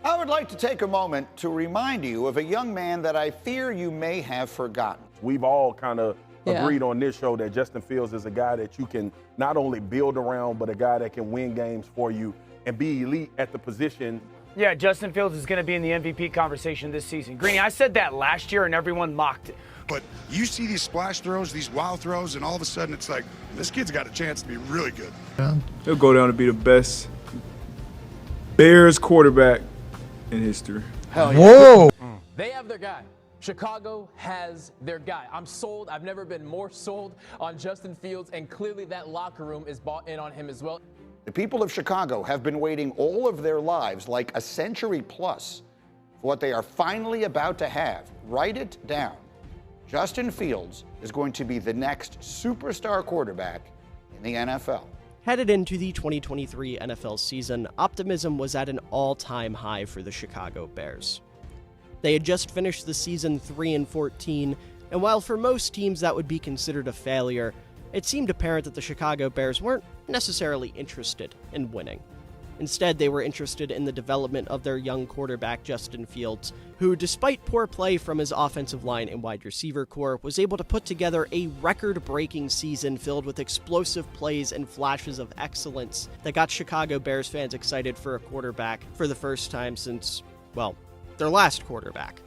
I would like to take a moment to remind you of a young man that I fear you may have forgotten. We've all kind of agreed on this show that Justin Fields is a guy that you can not only build around, but a guy that can win games for you and be elite at the position. Yeah, Justin Fields is going to be in the MVP conversation this season. Greeny, I said that last year and everyone mocked it. But you see these splash throws, these wow throws, and all of a sudden it's like, this kid's got a chance to be really good. He'll go down to be the best Bears quarterback in history. Hell yeah. Whoa! They have their guy. Chicago has their guy. I'm sold. I've never been more sold on Justin Fields, and clearly that locker room is bought in on him as well. The people of Chicago have been waiting all of their lives, like a century plus, for what they are finally about to have. Write it down. Justin Fields is going to be the next superstar quarterback in the NFL. Headed into the 2023 NFL season, optimism was at an all-time high for the Chicago Bears. They had just finished the season 3-14, and while for most teams that would be considered a failure, it seemed apparent that the Chicago Bears weren't necessarily interested in winning. Instead, they were interested in the development of their young quarterback, Justin Fields, who, despite poor play from his offensive line and wide receiver core, was able to put together a record-breaking season filled with explosive plays and flashes of excellence that got Chicago Bears fans excited for a quarterback for the first time since, well, their last quarterback.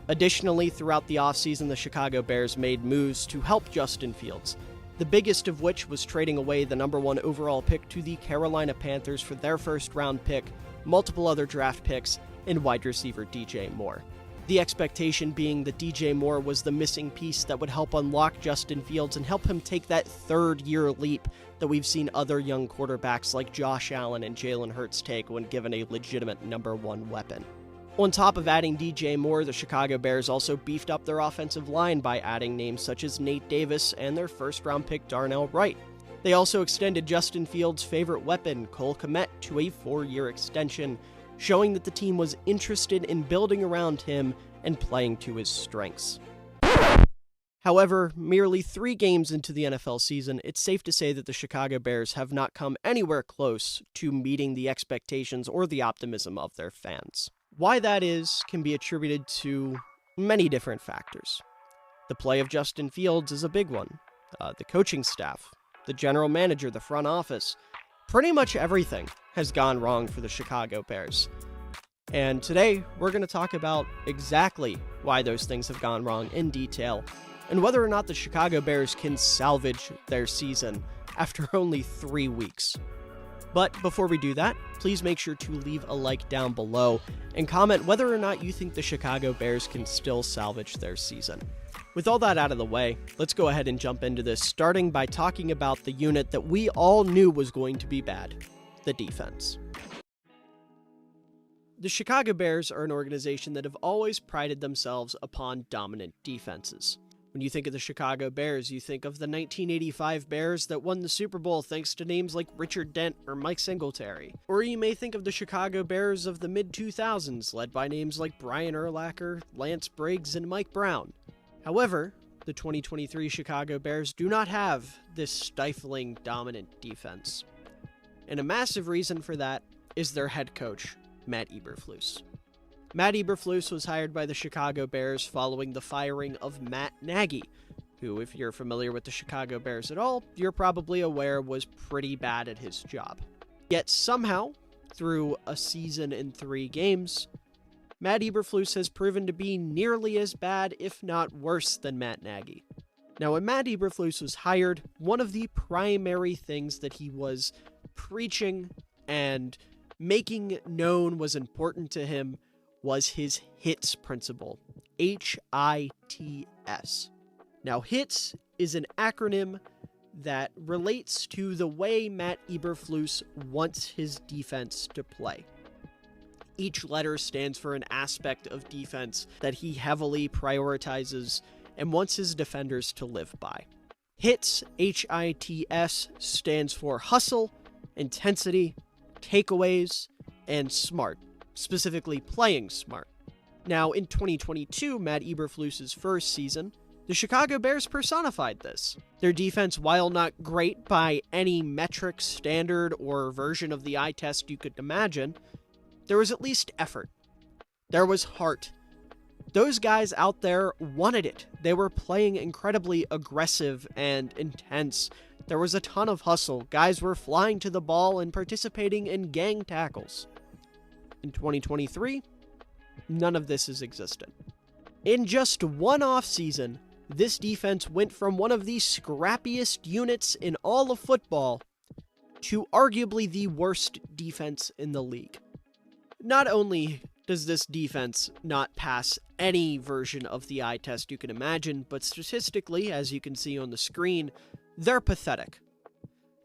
Additionally, throughout the offseason, the Chicago Bears made moves to help Justin Fields, the biggest of which was trading away the #1 overall pick to the Carolina Panthers for their first-round pick, multiple other draft picks, and wide receiver DJ Moore. The expectation being that DJ Moore was the missing piece that would help unlock Justin Fields and help him take that third-year leap that we've seen other young quarterbacks like Josh Allen and Jalen Hurts take when given a legitimate #1 weapon. On top of adding DJ Moore, the Chicago Bears also beefed up their offensive line by adding names such as Nate Davis and their first-round pick Darnell Wright. They also extended Justin Fields' favorite weapon, Cole Kmet, to a 4-year extension, showing that the team was interested in building around him and playing to his strengths. However, merely 3 games into the NFL season, it's safe to say that the Chicago Bears have not come anywhere close to meeting the expectations or the optimism of their fans. Why that is can be attributed to many different factors. The play of Justin Fields is a big one. The coaching staff, the general manager, the front office, pretty much everything has gone wrong for the Chicago Bears. And today, we're going to talk about exactly why those things have gone wrong in detail, and whether or not the Chicago Bears can salvage their season after only 3 weeks. But before we do that, please make sure to leave a like down below and comment whether or not you think the Chicago Bears can still salvage their season. With all that out of the way, let's go ahead and jump into this, starting by talking about the unit that we all knew was going to be bad, the defense. The Chicago Bears are an organization that have always prided themselves upon dominant defenses. When you think of the Chicago Bears, you think of the 1985 Bears that won the Super Bowl thanks to names like Richard Dent or Mike Singletary. Or you may think of the Chicago Bears of the mid-2000s, led by names like Brian Urlacher, Lance Briggs, and Mike Brown. However, the 2023 Chicago Bears do not have this stifling, dominant defense. And a massive reason for that is their head coach, Matt Eberflus. Matt Eberflus was hired by the Chicago Bears following the firing of Matt Nagy, who, if you're familiar with the Chicago Bears at all, you're probably aware was pretty bad at his job. Yet somehow, through a season in 3 games, Matt Eberflus has proven to be nearly as bad, if not worse, than Matt Nagy. Now, when Matt Eberflus was hired, one of the primary things that he was preaching and making known was important to him was his HITS principle, H-I-T-S. Now, HITS is an acronym that relates to the way Matt Eberflus wants his defense to play. Each letter stands for an aspect of defense that he heavily prioritizes and wants his defenders to live by. HITS, H-I-T-S, stands for hustle, intensity, takeaways, and smart. Specifically playing smart. Now, in 2022, Matt Eberflus's first season, the Chicago Bears personified this. Their defense, while not great by any metric, standard, or version of the eye test you could imagine, there was at least effort. There was heart. Those guys out there wanted it. They were playing incredibly aggressive and intense. There was a ton of hustle. Guys were flying to the ball and participating in gang tackles. In 2023, none of this has existed. In just one offseason, this defense went from one of the scrappiest units in all of football to arguably the worst defense in the league. Not only does this defense not pass any version of the eye test you can imagine, but statistically, as you can see on the screen, they're pathetic.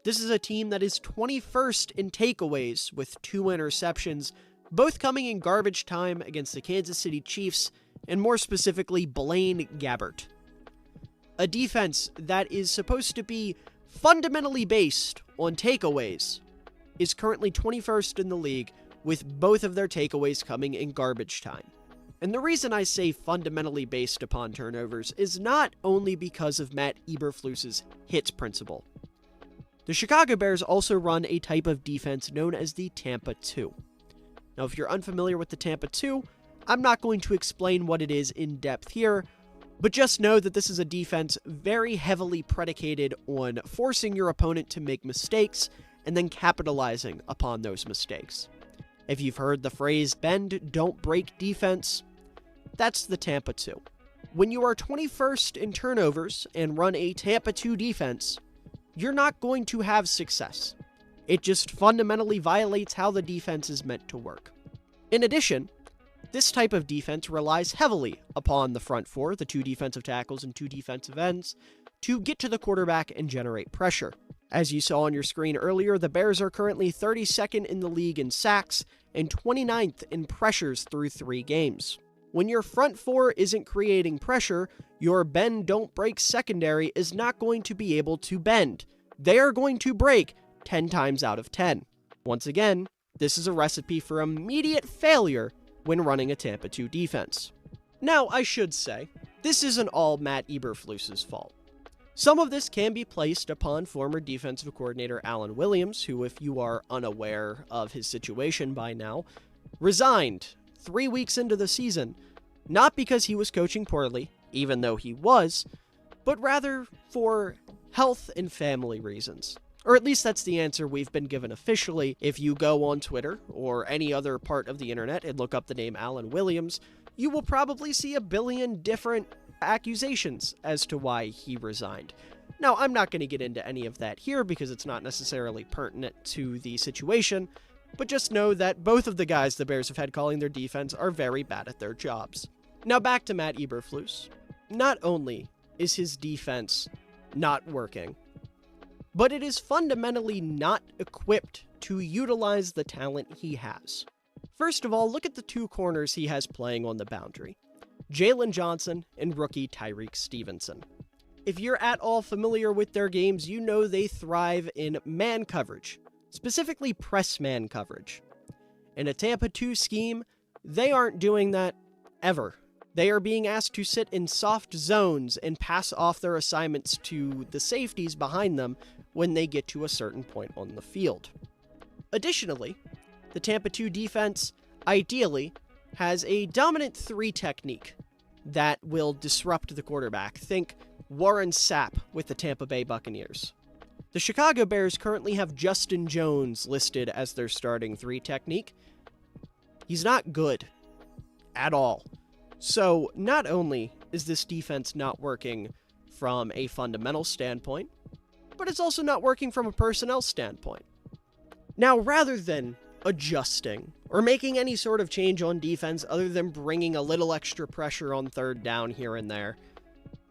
This is a team that is 21st in takeaways with 2 interceptions, both coming in garbage time against the Kansas City Chiefs, and more specifically, Blaine Gabbert. A defense that is supposed to be fundamentally based on takeaways is currently 21st in the league, with both of their takeaways coming in garbage time. And the reason I say fundamentally based upon turnovers is not only because of Matt Eberflus's hits principle. The Chicago Bears also run a type of defense known as the Tampa 2. Now, if you're unfamiliar with the Tampa 2, I'm not going to explain what it is in depth here, but just know that this is a defense very heavily predicated on forcing your opponent to make mistakes and then capitalizing upon those mistakes. If you've heard the phrase bend, don't break defense, that's the Tampa 2. When you are 21st in turnovers and run a Tampa 2 defense, you're not going to have success. It just fundamentally violates how the defense is meant to work. In addition, this type of defense relies heavily upon the front four, the 2 defensive tackles and 2 defensive ends, to get to the quarterback and generate pressure. As you saw on your screen earlier, the Bears are currently 32nd in the league in sacks and 29th in pressures through 3 games. When your front four isn't creating pressure, your bend don't break secondary is not going to be able to bend. They are going to break 10 times out of 10. Once again, this is a recipe for immediate failure when running a Tampa 2 defense. Now, I should say, this isn't all Matt Eberflus's fault. Some of this can be placed upon former defensive coordinator Alan Williams, who, if you are unaware of his situation by now, resigned 3 weeks into the season, not because he was coaching poorly, even though he was, but rather for health and family reasons. Or at least that's the answer we've been given officially. If you go on Twitter or any other part of the internet and look up the name Alan Williams, you will probably see a billion different accusations as to why he resigned. Now, I'm not going to get into any of that here because it's not necessarily pertinent to the situation, but just know that both of the guys the Bears have had calling their defense are very bad at their jobs. Now back to Matt Eberflus. Not only is his defense not working, but it is fundamentally not equipped to utilize the talent he has. First of all, look at the 2 corners he has playing on the boundary. Jalen Johnson and rookie Tyreek Stevenson. If you're at all familiar with their games, you know they thrive in man coverage, specifically press man coverage. In a Tampa 2 scheme, they aren't doing that ever. They are being asked to sit in soft zones and pass off their assignments to the safeties behind them when they get to a certain point on the field. Additionally, the Tampa 2 defense, ideally, has a dominant 3 technique that will disrupt the quarterback. Think Warren Sapp with the Tampa Bay Buccaneers. The Chicago Bears currently have Justin Jones listed as their starting 3 technique. He's not good at all. So not only is this defense not working from a fundamental standpoint, but it's also not working from a personnel standpoint. Now, rather than adjusting or making any sort of change on defense other than bringing a little extra pressure on 3rd down here and there,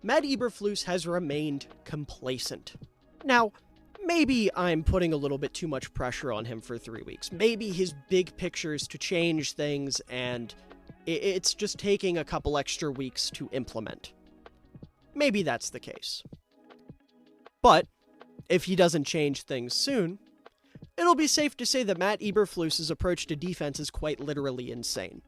Matt Eberflus has remained complacent. Now, maybe I'm putting a little bit too much pressure on him for 3 weeks. Maybe his big picture is to change things and it's just taking a couple extra weeks to implement. Maybe that's the case. But if he doesn't change things soon, it'll be safe to say that Matt Eberflus's approach to defense is quite literally insane.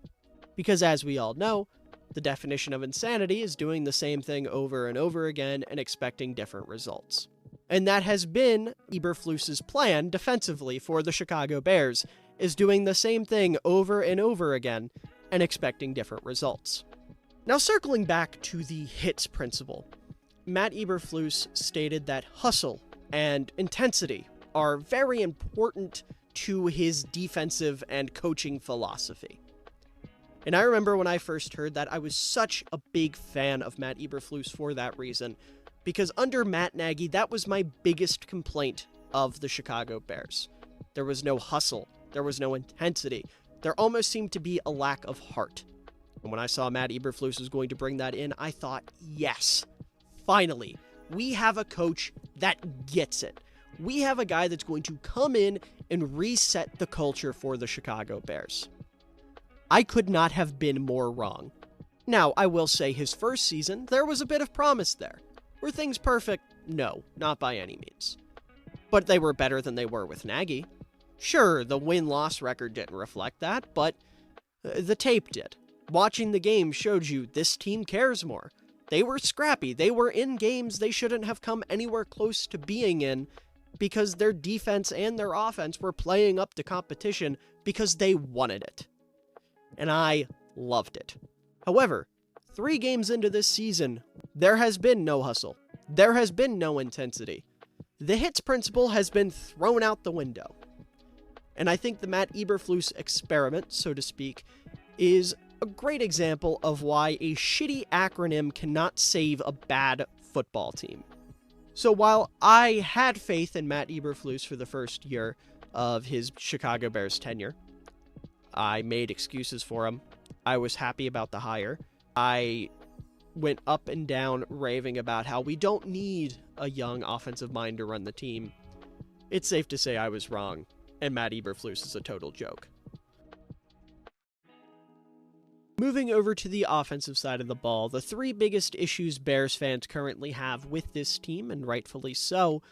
Because as we all know, the definition of insanity is doing the same thing over and over again and expecting different results. And that has been Eberflus's plan defensively for the Chicago Bears, is doing the same thing over and over again and expecting different results. Now, circling back to the hits principle, Matt Eberflus stated that hustle and intensity are very important to his defensive and coaching philosophy. And I remember when I first heard that, I was such a big fan of Matt Eberflus for that reason, because under Matt Nagy, that was my biggest complaint of the Chicago Bears. There was no hustle. There was no intensity. There almost seemed to be a lack of heart. And when I saw Matt Eberflus was going to bring that in, I thought, yes, finally, we have a coach that gets it. We have a guy that's going to come in and reset the culture for the Chicago Bears. I could not have been more wrong. Now, I will say his first season, there was a bit of promise there. Were things perfect? No, not by any means. But they were better than they were with Nagy. Sure, the win-loss record didn't reflect that, but the tape did. Watching the game showed you this team cares more. They were scrappy. They were in games they shouldn't have come anywhere close to being in because their defense and their offense were playing up to competition because they wanted it. And I loved it. However, 3 games into this season, there has been no hustle. There has been no intensity. The hits principle has been thrown out the window. And I think the Matt Eberflus experiment, so to speak, is a great example of why a shitty acronym cannot save a bad football team. So while I had faith in Matt Eberflus for the first year of his Chicago Bears tenure, I made excuses for him. I was happy about the hire. I went up and down raving about how we don't need a young offensive mind to run the team. It's safe to say I was wrong, and Matt Eberflus is a total joke. Moving over to the offensive side of the ball, the 3 biggest issues Bears fans currently have with this team, and rightfully so,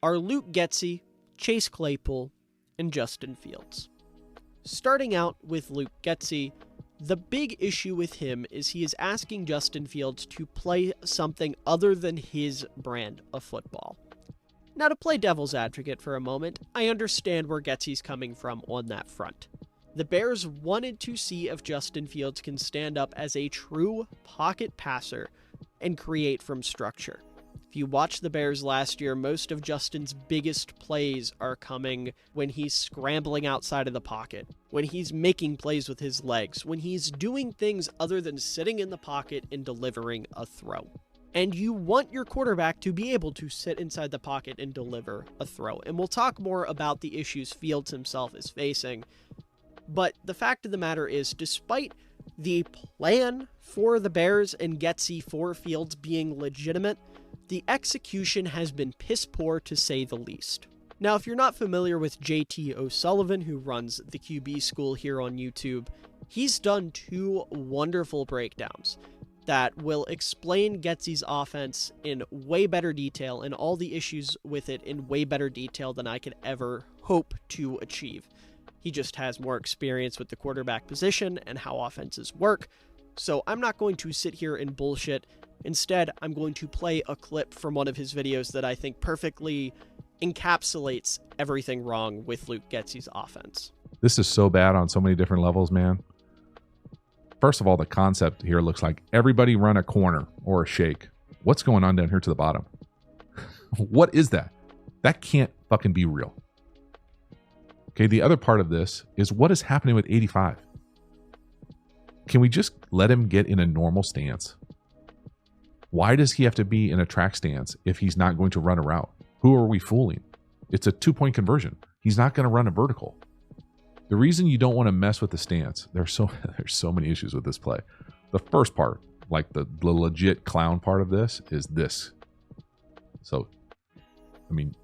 are Luke Getsy, Chase Claypool, and Justin Fields. Starting out with Luke Getsy, the big issue with him is he is asking Justin Fields to play something other than his brand of football. Now, to play devil's advocate for a moment, I understand where Getsy's coming from on that front. The Bears wanted to see if Justin Fields can stand up as a true pocket passer and create from structure. If you watch the Bears last year, most of Justin's biggest plays are coming when he's scrambling outside of the pocket, when he's making plays with his legs, when he's doing things other than sitting in the pocket and delivering a throw. And you want your quarterback to be able to sit inside the pocket and deliver a throw. And we'll talk more about the issues Fields himself is facing. But the fact of the matter is, despite the plan for the Bears and Getsy for Fields being legitimate, the execution has been piss poor to say the least. Now, if you're not familiar with JT O'Sullivan, who runs the QB school here on YouTube, he's done 2 wonderful breakdowns that will explain Getsy's offense in way better detail and all the issues with it in way better detail than I could ever hope to achieve. He just has more experience with the quarterback position and how offenses work, so I'm not going to sit here and bullshit. Instead, I'm going to play a clip from one of his videos that I think perfectly encapsulates everything wrong with Luke Getsy's offense. This is so bad on so many different levels, man. First of all, the concept here looks like everybody run a corner or a shake. What's going on down here to the bottom? What is that? That can't fucking be real. Okay, the other part of this is what is happening with 85? Can we just let him get in a normal stance? Why does he have to be in a track stance if he's not going to run a route? Who are we fooling? It's a 2-point conversion. He's not going to run a vertical. The reason you don't want to mess with the stance, there's so many issues with this play. The first part, like the legit clown part of this, is this. So, I mean,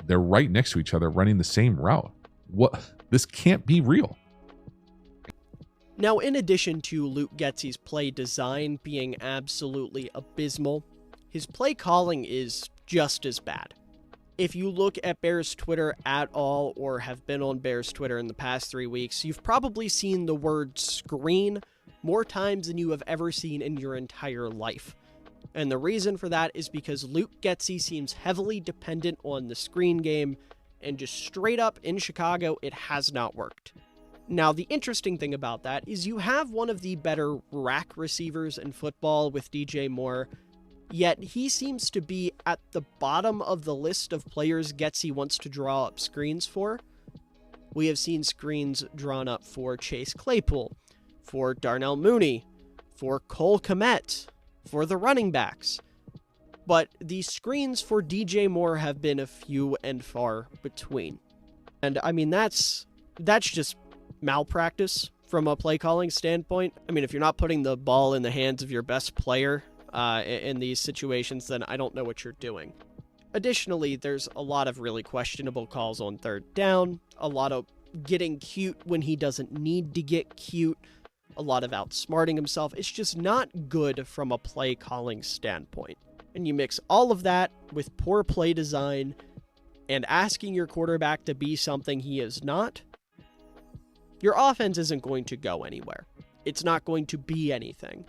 they're right next to each other running the same route. What? This can't be real. Now, in addition to Luke Getsy's play design being absolutely abysmal, his play calling is just as bad. If you look at Bears Twitter at all or have been on Bears Twitter in the past 3 weeks, you've probably seen the word screen more times than you have ever seen in your entire life. And the reason for that is because Luke Getsy seems heavily dependent on the screen game and just straight up in Chicago, it has not worked. Now, the interesting thing about that is you have one of the better rack receivers in football with DJ Moore, yet he seems to be at the bottom of the list of players Getsy wants to draw up screens for. We have seen screens drawn up for Chase Claypool, for Darnell Mooney, for Cole Kmet, for the running backs. But the screens for DJ Moore have been a few and far between. And I mean, that's just malpractice from a play calling standpoint. I mean, if you're not putting the ball in the hands of your best player in these situations, then I don't know what you're doing. Additionally, there's a lot of really questionable calls on third down, a lot of getting cute when he doesn't need to get cute, a lot of outsmarting himself. It's just not good from a play calling standpoint. And you mix all of that with poor play design and asking your quarterback to be something he is not, your offense isn't going to go anywhere. It's not going to be anything.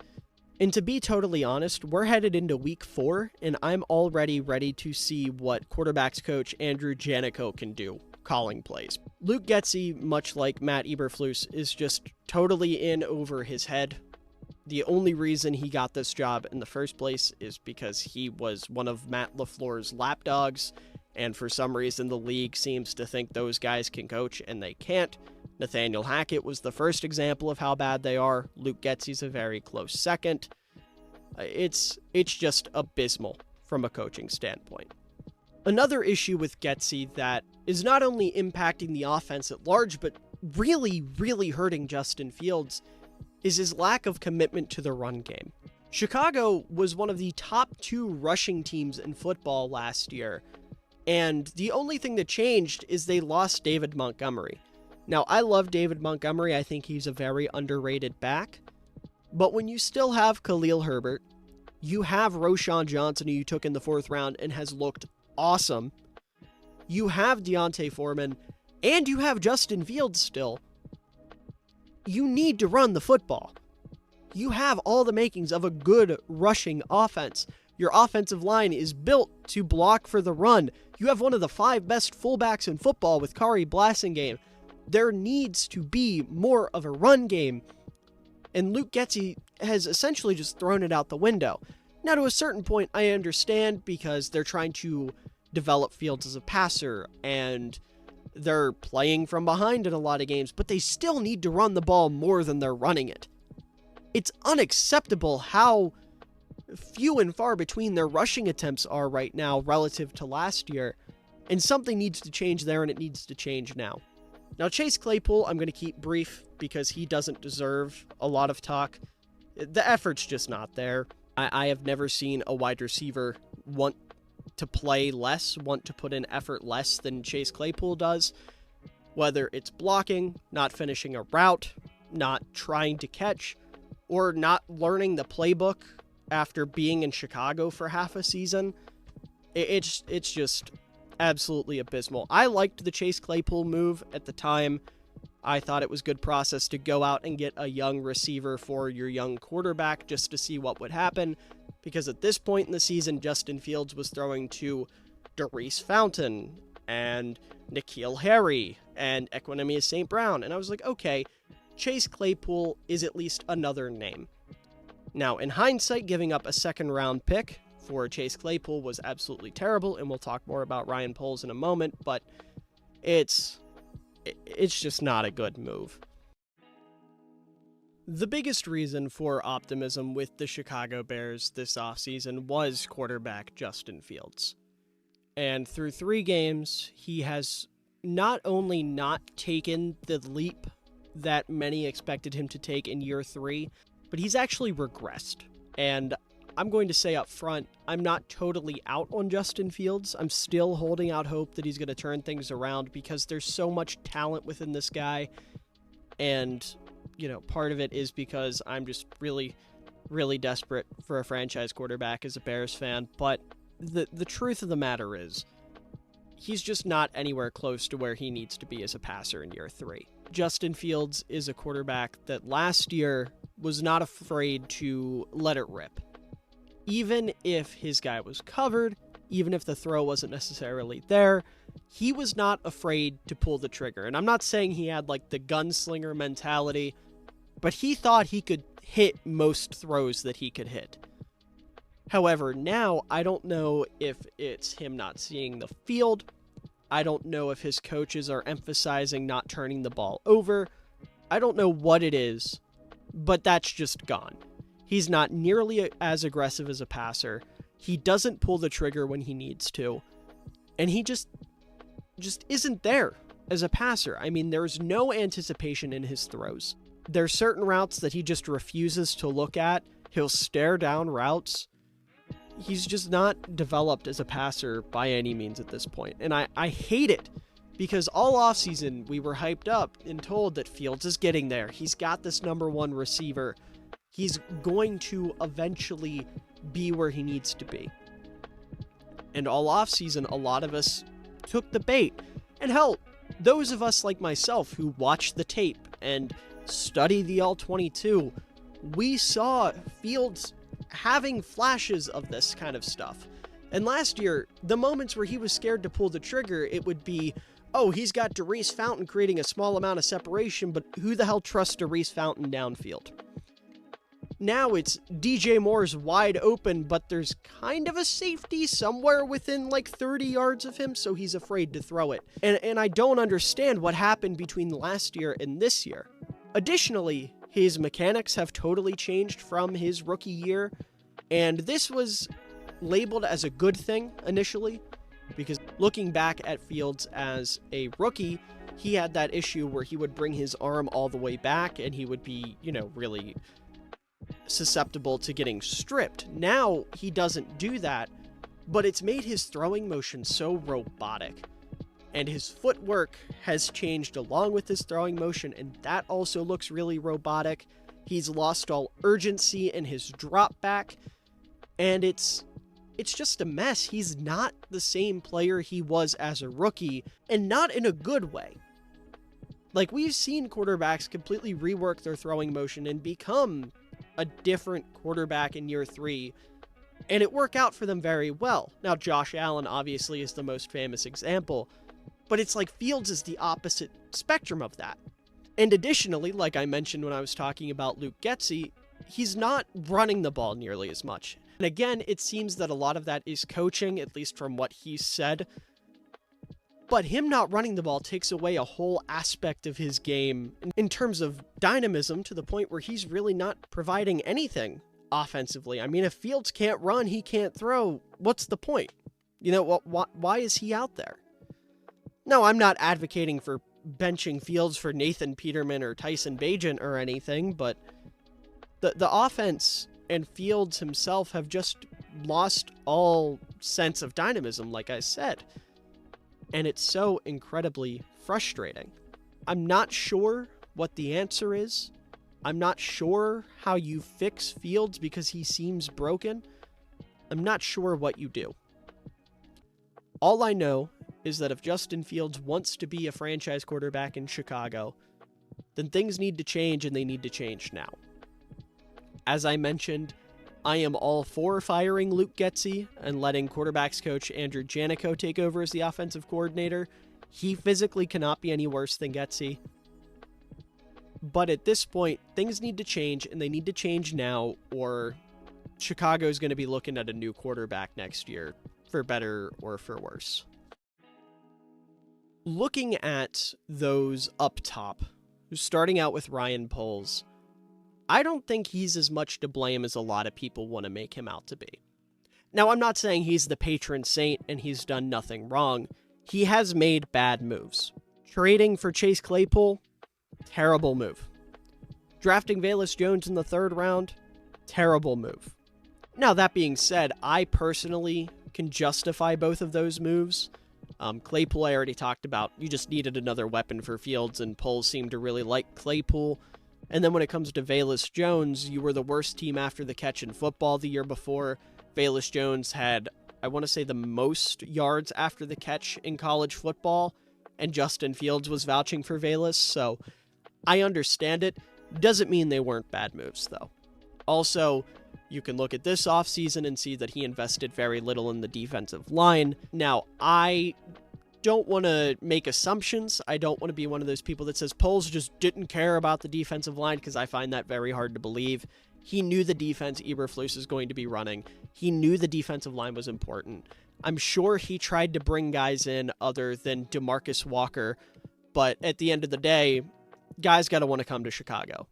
And to be totally honest, we're headed into week 4, and I'm already ready to see what quarterbacks coach Andrew Janico can do calling plays. Luke Getsy, much like Matt Eberflus, is just totally in over his head. The only reason he got this job in the first place is because he was one of Matt LaFleur's lapdogs, and for some reason the league seems to think those guys can coach, and they can't. Nathaniel Hackett was the first example of how bad they are. Luke Getsy's a very close second. It's just abysmal from a coaching standpoint. Another issue with Getsy that is not only impacting the offense at large, but really, really hurting Justin Fields is his lack of commitment to the run game. Chicago was one of the top 2 rushing teams in football last year, and the only thing that changed is they lost David Montgomery. Now, I love David Montgomery. I think he's a very underrated back. But when you still have Khalil Herbert, you have Roshan Johnson, who you took in the 4th round and has looked awesome. You have Deontay Foreman, and you have Justin Fields still. You need to run the football. You have all the makings of a good rushing offense. Your offensive line is built to block for the run. You have one of the 5 best fullbacks in football with Kari Blasingame. There needs to be more of a run game, and Luke Getsy has essentially just thrown it out the window. Now, to a certain point, I understand because they're trying to develop Fields as a passer, and they're playing from behind in a lot of games, but they still need to run the ball more than they're running it. It's unacceptable how few and far between their rushing attempts are right now relative to last year, and something needs to change there, and it needs to change now. Now, Chase Claypool, I'm going to keep brief because he doesn't deserve a lot of talk. The effort's just not there. I have never seen a wide receiver want to play less, want to put in effort less than Chase Claypool does. Whether it's blocking, not finishing a route, not trying to catch, or not learning the playbook after being in Chicago for half a season. It's just absolutely abysmal. I liked the Chase Claypool move at the time. I thought it was good process to go out and get a young receiver for your young quarterback just to see what would happen, because at this point in the season, Justin Fields was throwing to Daurice Fountain and N'Keal Harry and Equanimeous St. Brown, and I was like, okay, Chase Claypool is at least another name. Now, in hindsight, giving up a 2nd round pick for Chase Claypool was absolutely terrible, and we'll talk more about Ryan Poles in a moment, but it's just not a good move. The biggest reason for optimism with the Chicago Bears this offseason was quarterback Justin Fields. And through 3 games, he has not only not taken the leap that many expected him to take in year 3, but he's actually regressed. And I'm going to say up front, I'm not totally out on Justin Fields. I'm still holding out hope that he's going to turn things around because there's so much talent within this guy. And, you know, part of it is because I'm just really, really desperate for a franchise quarterback as a Bears fan. But the truth of the matter is, he's just not anywhere close to where he needs to be as a passer in year 3. Justin Fields is a quarterback that last year was not afraid to let it rip. Even if his guy was covered, even if the throw wasn't necessarily there, he was not afraid to pull the trigger. And I'm not saying he had like the gunslinger mentality, but he thought he could hit most throws that he could hit. However, now I don't know if it's him not seeing the field. I don't know if his coaches are emphasizing not turning the ball over. I don't know what it is, but that's just gone. He's not nearly as aggressive as a passer. He doesn't pull the trigger when he needs to. And he just isn't there as a passer. I mean, there's no anticipation in his throws. There's certain routes that he just refuses to look at. He'll stare down routes. He's just not developed as a passer by any means at this point. And I hate it, because all offseason we were hyped up and told that Fields is getting there. He's got this #1 receiver. He's going to eventually be where he needs to be. And all offseason, a lot of us took the bait. And hell, those of us like myself who watched the tape and study the All-22, we saw Fields having flashes of this kind of stuff. And last year, the moments where he was scared to pull the trigger, it would be, oh, he's got Darius Fountain creating a small amount of separation, but who the hell trusts Darius Fountain downfield? Now it's DJ Moore's wide open, but there's kind of a safety somewhere within like 30 yards of him, so he's afraid to throw it. And I don't understand what happened between last year and this year. Additionally, his mechanics have totally changed from his rookie year, and this was labeled as a good thing initially, because looking back at Fields as a rookie, he had that issue where he would bring his arm all the way back and he would be, really susceptible to getting stripped. Now he doesn't do that, but it's made his throwing motion so robotic. And his footwork has changed along with his throwing motion, and that also looks really robotic. He's lost all urgency in his drop back, and it's just a mess. He's not the same player he was as a rookie, and not in a good way. Like, we've seen quarterbacks completely rework their throwing motion and become a different quarterback in year 3, and it worked out for them very well. Now, Josh Allen obviously is the most famous example, but it's like Fields is the opposite spectrum of that. And additionally, like I mentioned when I was talking about Luke Getsy, he's not running the ball nearly as much. And again, it seems that a lot of that is coaching, at least from what he said. But him not running the ball takes away a whole aspect of his game in terms of dynamism, to the point where he's really not providing anything offensively. I mean, if Fields can't run, he can't throw. What's the point? Why is he out there? No, I'm not advocating for benching Fields for Nathan Peterman or Tyson Bagent or anything, but the offense and Fields himself have just lost all sense of dynamism, like I said. And it's so incredibly frustrating. I'm not sure what the answer is. I'm not sure how you fix Fields because he seems broken. I'm not sure what you do. All I know is that if Justin Fields wants to be a franchise quarterback in Chicago, then things need to change, and they need to change now. As I mentioned, I am all for firing Luke Getsy and letting quarterbacks coach Andrew Janico take over as the offensive coordinator. He physically cannot be any worse than Getsy. But at this point, things need to change, and they need to change now, or Chicago is going to be looking at a new quarterback next year, for better or for worse. Looking at those up top, starting out with Ryan Poles, I don't think he's as much to blame as a lot of people want to make him out to be. Now, I'm not saying he's the patron saint and he's done nothing wrong. He has made bad moves. Trading for Chase Claypool, terrible move. Drafting Velus Jones in the 3rd round, terrible move. Now, that being said, I personally can justify both of those moves. Claypool, I already talked about. You just needed another weapon for Fields, and Poles seemed to really like Claypool. And then when it comes to Velus Jones, you were the worst team after the catch in football the year before. Velus Jones had, I want to say, the most yards after the catch in college football, and Justin Fields was vouching for Velus, so I understand it. Doesn't mean they weren't bad moves, though. Also, you can look at this offseason and see that he invested very little in the defensive line. Now, I don't want to make assumptions. I don't want to be one of those people that says Poles just didn't care about the defensive line, because I find that very hard to believe. He knew the defense Eberflus is going to be running. He knew the defensive line was important. I'm sure he tried to bring guys in other than DeMarcus Walker, but at the end of the day, guys got to want to come to Chicago.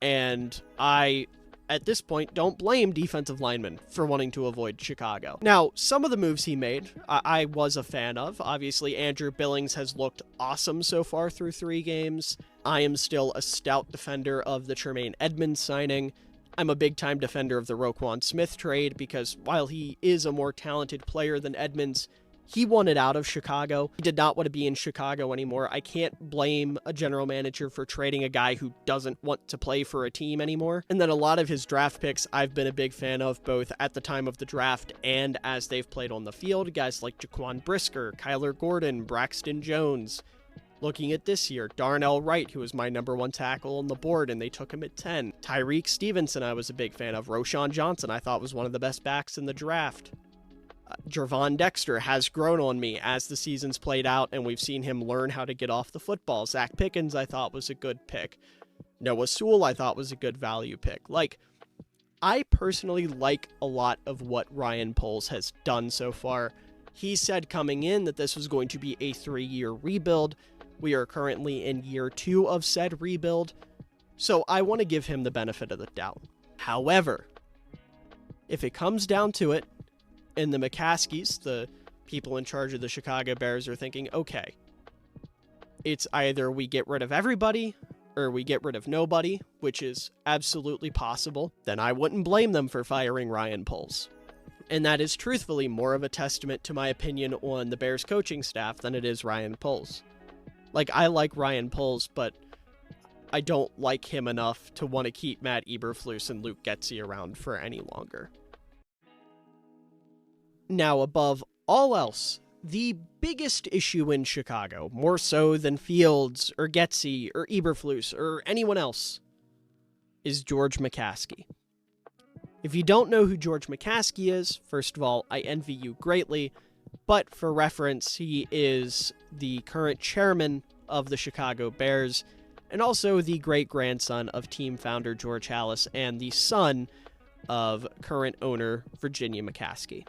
And I, at this point, don't blame defensive linemen for wanting to avoid Chicago. Now, some of the moves he made, I was a fan of. Obviously, Andrew Billings has looked awesome so far through 3 games. I am still a stout defender of the Tremaine Edmonds signing. I'm a big-time defender of the Roquan Smith trade because while he is a more talented player than Edmonds, he wanted out of Chicago. He did not want to be in Chicago anymore. I can't blame a general manager for trading a guy who doesn't want to play for a team anymore. And then a lot of his draft picks I've been a big fan of, both at the time of the draft and as they've played on the field. Guys like Jaquan Brisker, Kyler Gordon, Braxton Jones. Looking at this year, Darnell Wright, who was my #1 tackle on the board, and they took him at 10. Tyreek Stevenson, I was a big fan of. Roshan Johnson, I thought was one of the best backs in the draft. Jervon Dexter has grown on me as the season's played out, and we've seen him learn how to get off the football. Zach Pickens, I thought, was a good pick. Noah Sewell, I thought, was a good value pick. I personally like a lot of what Ryan Poles has done so far. He said coming in that this was going to be a 3-year rebuild. We are currently in year 2 of said rebuild, so I want to give him the benefit of the doubt. However, if it comes down to it, and the McCaskies, the people in charge of the Chicago Bears, are thinking, okay, it's either we get rid of everybody or we get rid of nobody, which is absolutely possible, then I wouldn't blame them for firing Ryan Poles. And that is truthfully more of a testament to my opinion on the Bears coaching staff than it is Ryan Poles. I like Ryan Poles, but I don't like him enough to want to keep Matt Eberflus and Luke Getsy around for any longer. Now, above all else, the biggest issue in Chicago, more so than Fields or Getsy or Eberflus or anyone else, is George McCaskey. If you don't know who George McCaskey is, first of all, I envy you greatly, but for reference, he is the current chairman of the Chicago Bears, and also the great-grandson of team founder George Halas and the son of current owner Virginia McCaskey.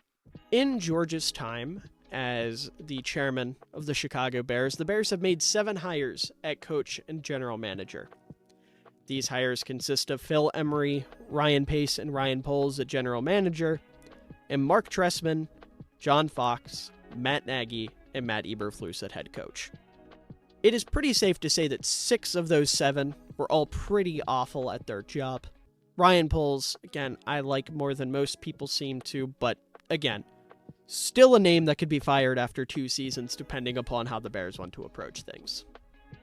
In George's time as the chairman of the Chicago Bears, the Bears have made 7 hires at coach and general manager. These hires consist of Phil Emery, Ryan Pace, and Ryan Poles at general manager, and Mark Trestman, John Fox, Matt Nagy, and Matt Eberflus at head coach. It is pretty safe to say that 6 of those 7 were all pretty awful at their job. Ryan Poles, again, I like more than most people seem to, but again, still a name that could be fired after 2 seasons depending upon how the Bears want to approach things.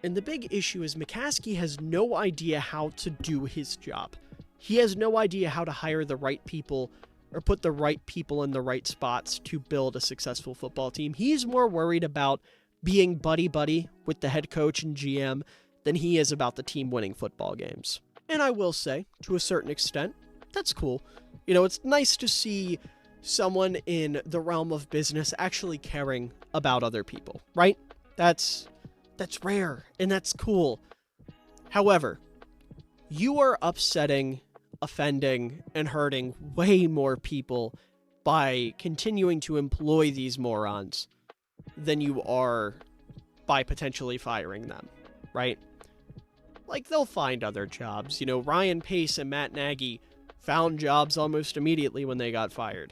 And the big issue is McCaskey has no idea how to do his job. He has no idea how to hire the right people or put the right people in the right spots to build a successful football team. He's more worried about being buddy-buddy with the head coach and GM than he is about the team winning football games. And I will say, to a certain extent, that's cool. It's nice to see someone in the realm of business actually caring about other people, right? That's rare, and that's cool. However, you are upsetting, offending, and hurting way more people by continuing to employ these morons than you are by potentially firing them, right? They'll find other jobs. Ryan Pace and Matt Nagy found jobs almost immediately when they got fired.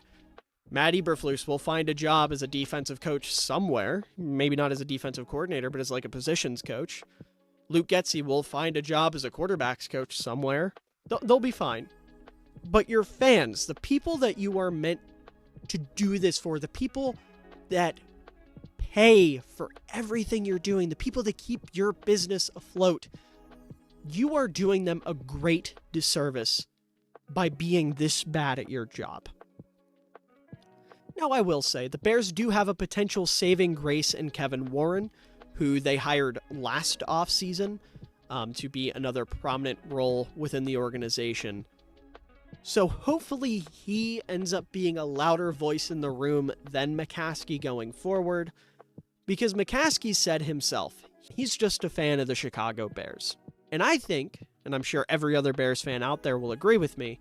Matt Eberflus will find a job as a defensive coach somewhere, maybe not as a defensive coordinator, but as a positions coach. Luke Getsy will find a job as a quarterbacks coach somewhere. They'll be fine. But your fans, the people that you are meant to do this for, the people that pay for everything you're doing, the people that keep your business afloat, you are doing them a great disservice by being this bad at your job. Now, I will say, the Bears do have a potential saving grace in Kevin Warren, who they hired last offseason to be another prominent role within the organization. So hopefully he ends up being a louder voice in the room than McCaskey going forward, Because McCaskey said himself, he's just a fan of the Chicago Bears. And I think, and I'm sure every other Bears fan out there will agree with me,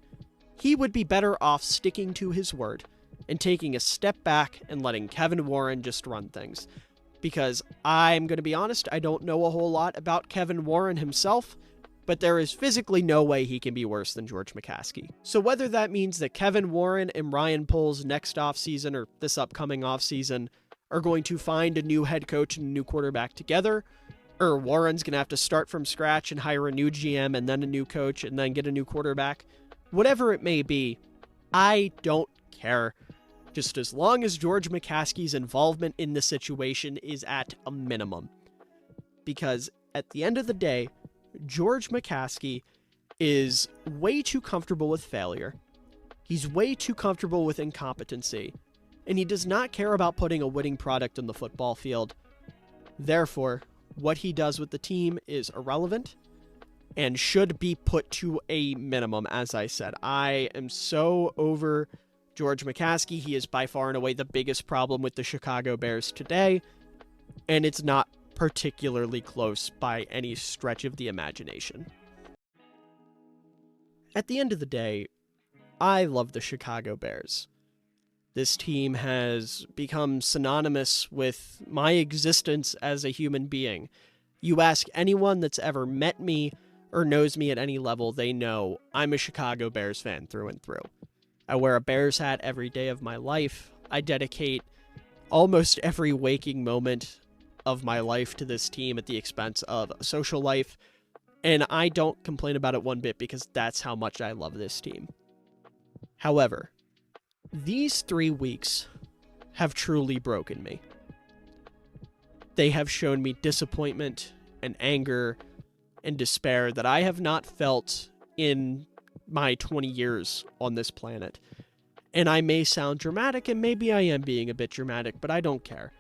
he would be better off sticking to his word and taking a step back and letting Kevin Warren just run things. Because I'm going to be honest, I don't know a whole lot about Kevin Warren himself, but there is physically no way he can be worse than George McCaskey. So whether that means that Kevin Warren and Ryan Poles next offseason or this upcoming offseason are going to find a new head coach and a new quarterback together, or Warren's going to have to start from scratch and hire a new GM and then a new coach and then get a new quarterback, whatever it may be, I don't care. Just as long as George McCaskey's involvement in the situation is at a minimum. Because at the end of the day, George McCaskey is way too comfortable with failure. He's way too comfortable with incompetency. And he does not care about putting a winning product on the football field. Therefore, what he does with the team is irrelevant and should be put to a minimum, as I said. I am so over George McCaskey. He is by far and away the biggest problem with the Chicago Bears today, and it's not particularly close by any stretch of the imagination. At the end of the day, I love the Chicago Bears. This team has become synonymous with my existence as a human being. You ask anyone that's ever met me or knows me at any level, they know I'm a Chicago Bears fan through and through. I wear a Bears hat every day of my life. I dedicate almost every waking moment of my life to this team at the expense of a social life, and I don't complain about it one bit because that's how much I love this team. However, these 3 weeks have truly broken me. They have shown me disappointment and anger and despair that I have not felt in my 20 years on this planet. And I may sound dramatic, and maybe I am being a bit dramatic, but I don't care.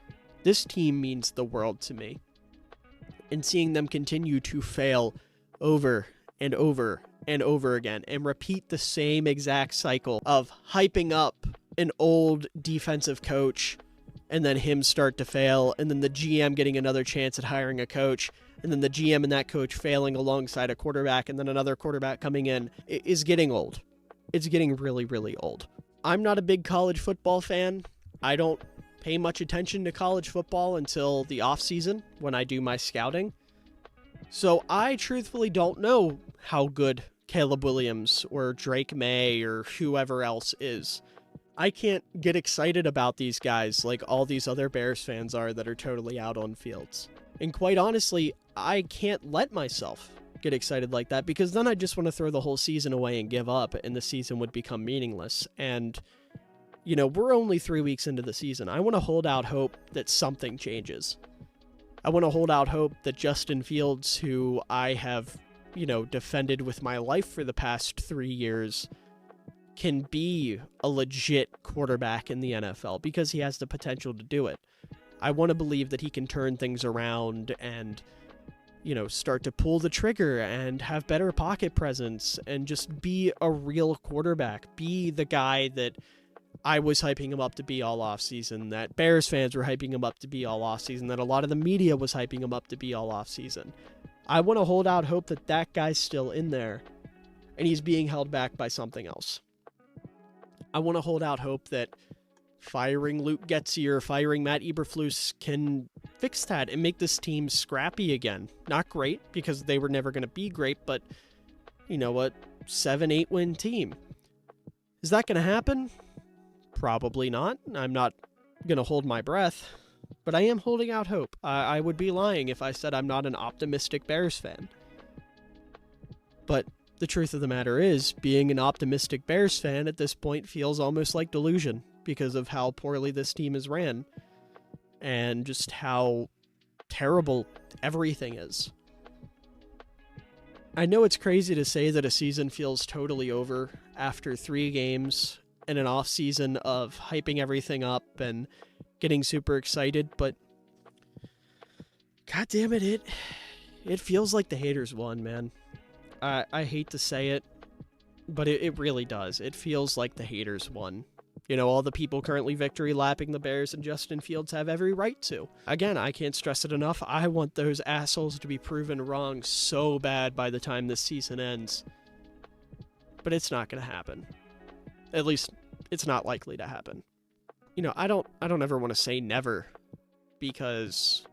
This team means the world to me. And seeing them continue to fail over and over and over again and repeat the same exact cycle of hyping up an old defensive coach and then him start to fail, and then the GM getting another chance at hiring a coach, and then the GM and that coach failing alongside a quarterback, and then another quarterback coming in, is getting old. It's getting really, really old. I'm not a big college football fan. I don't pay much attention to college football until the offseason when I do my scouting. So I truthfully don't know how good Caleb Williams or Drake May or whoever else is. I can't get excited about these guys like all these other Bears fans are that are totally out on fields. And quite honestly, I can't let myself get excited like that, because then I just want to throw the whole season away and give up, and the season would become meaningless. And, you know, we're only 3 weeks into the season. I want to hold out hope that something changes. I want to hold out hope that Justin Fields, who I have, defended with my life for the past 3 years, can be a legit quarterback in the NFL, because he has the potential to do it. I want to believe that he can turn things around and, start to pull the trigger and have better pocket presence and just be a real quarterback, be the guy that I was hyping him up to be all offseason, that Bears fans were hyping him up to be all offseason, that a lot of the media was hyping him up to be all offseason. I want to hold out hope that that guy's still in there and he's being held back by something else. I want to hold out hope that firing Luke Getsy or firing Matt Eberflus can fix that and make this team scrappy again. Not great, because they were never going to be great, but you know what? 7-8 win team. Is that going to happen? Probably not. I'm not going to hold my breath, but I am holding out hope. I would be lying if I said I'm not an optimistic Bears fan. But the truth of the matter is, being an optimistic Bears fan at this point feels almost like delusion, because of how poorly this team is ran and just how terrible everything is. I know it's crazy to say that a season feels totally over after 3 games and an off season of hyping everything up and getting super excited, but god damn it, it feels like the haters won, man. I hate to say it, but it really does. It feels like the haters won You know, all the people currently victory lapping the Bears and Justin Fields have every right to. Again, I can't stress it enough. I want those assholes to be proven wrong so bad by the time this season ends. But it's not going to happen. At least, it's not likely to happen. You know, I don't ever want to say never, because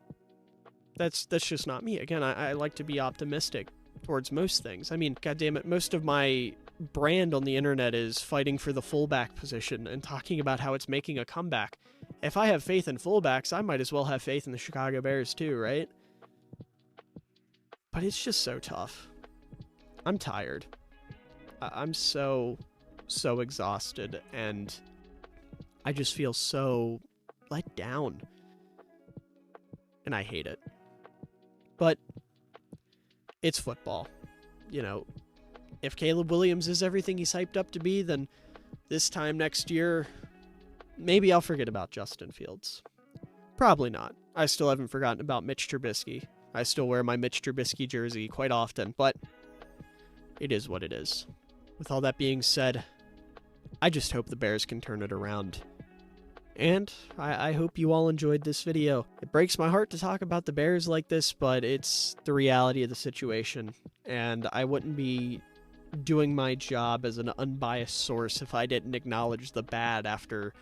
that's just not me. Again, I like to be optimistic towards most things. I mean, goddammit, most of my brand on the internet is fighting for the fullback position and talking about how it's making a comeback. If I have faith in fullbacks, I might as well have faith in the Chicago Bears too, right? But it's just so tough. I'm tired. I'm so exhausted, and I just feel so let down. And I hate it. But it's football. You know, if Caleb Williams is everything he's hyped up to be, then this time next year, maybe I'll forget about Justin Fields. Probably not. I still haven't forgotten about Mitch Trubisky. I still wear my Mitch Trubisky jersey quite often, but it is what it is. With all that being said, I just hope the Bears can turn it around. And I hope you all enjoyed this video. It breaks my heart to talk about the Bears like this, but it's the reality of the situation. And I wouldn't be doing my job as an unbiased source if I didn't acknowledge the bad after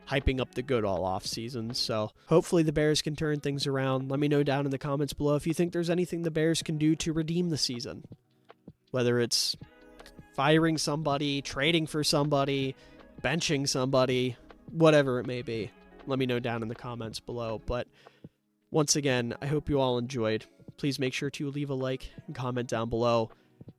hyping up the good all offseason. So hopefully the Bears can turn things around. Let me know down in the comments below if you think there's anything the Bears can do to redeem the season. Whether it's firing somebody, trading for somebody, benching somebody, whatever it may be. Let me know down in the comments below. But once again, I hope you all enjoyed. Please make sure to leave a like and comment down below.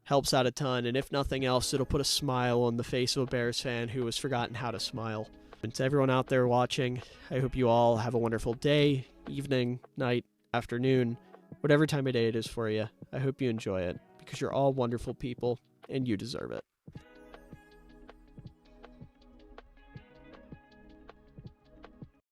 Helps out a ton, and if nothing else, it'll put a smile on the face of a Bears fan who has forgotten how to smile. And to everyone out there watching, I hope you all have a wonderful day, evening, night, afternoon, whatever time of day it is for you. I hope you enjoy it, because you're all wonderful people, and you deserve it.